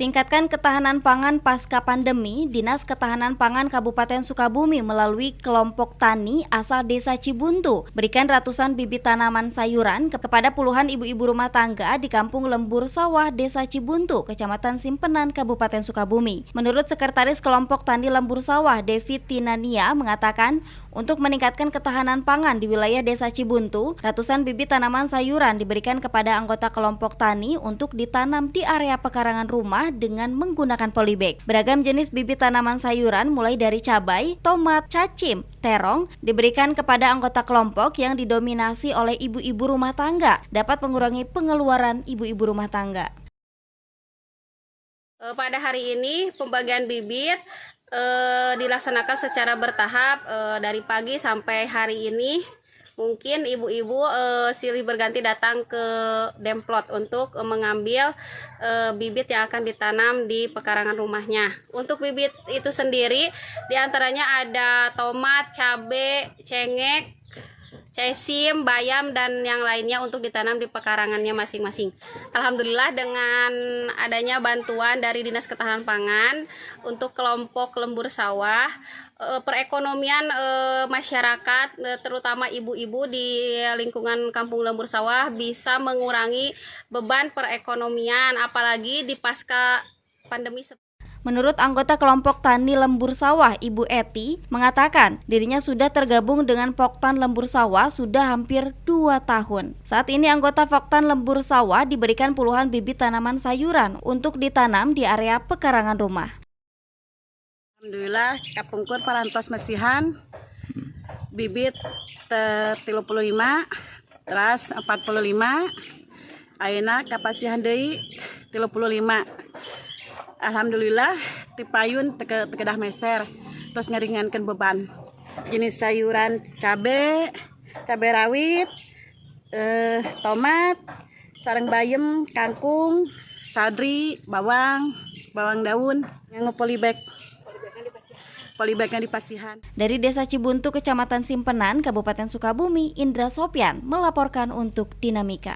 Tingkatkan ketahanan pangan pasca pandemi, Dinas Ketahanan Pangan Kabupaten Sukabumi melalui kelompok tani asal Desa Cibuntu berikan ratusan bibit tanaman sayuran kepada puluhan ibu-ibu rumah tangga di Kampung Lembur Sawah, Desa Cibuntu, Kecamatan Simpenan, Kabupaten Sukabumi. Menurut Sekretaris Kelompok Tani Lembur Sawah, David Tinania mengatakan, untuk meningkatkan ketahanan pangan di wilayah Desa Cibuntu, ratusan bibit tanaman sayuran diberikan kepada anggota kelompok tani untuk ditanam di area pekarangan rumah dengan menggunakan polybag. Beragam jenis bibit tanaman sayuran mulai dari cabai, tomat, cacim, terong diberikan kepada anggota kelompok yang didominasi oleh ibu-ibu rumah tangga, dapat mengurangi pengeluaran ibu-ibu rumah tangga. Pada hari ini pembagian bibit dilaksanakan secara bertahap dari pagi sampai hari ini. Mungkin ibu-ibu silih berganti datang ke Demplot untuk mengambil bibit yang akan ditanam di pekarangan rumahnya. Untuk bibit itu sendiri diantaranya ada tomat, cabai, cengek, caisim, bayam, dan yang lainnya untuk ditanam di pekarangannya masing-masing. Alhamdulillah dengan adanya bantuan dari Dinas Ketahanan Pangan untuk kelompok Lembur Sawah, perekonomian masyarakat terutama ibu-ibu di lingkungan Kampung Lembur Sawah bisa mengurangi beban perekonomian apalagi di pasca pandemi. Menurut anggota kelompok tani Lembur Sawah, Ibu Eti, mengatakan dirinya sudah tergabung dengan Poktan Lembur Sawah sudah hampir 2 tahun. Saat ini anggota Poktan Lembur Sawah diberikan puluhan bibit tanaman sayuran untuk ditanam di area pekarangan rumah. Alhamdulillah, kapungkur parantos mesihan, bibit 35, teras 45, ayeuna kapasihan deui 35. Alhamdulillah tipayun tekedah meser terus ngeringankan beban. Jenis sayuran cabai rawit, tomat, sareng bayam, kangkung, sadri, bawang daun, yang polybagnya di pasihan. Dari Desa Cibuntu, Kecamatan Simpenan, Kabupaten Sukabumi, Indra Sopyan melaporkan untuk Dinamika.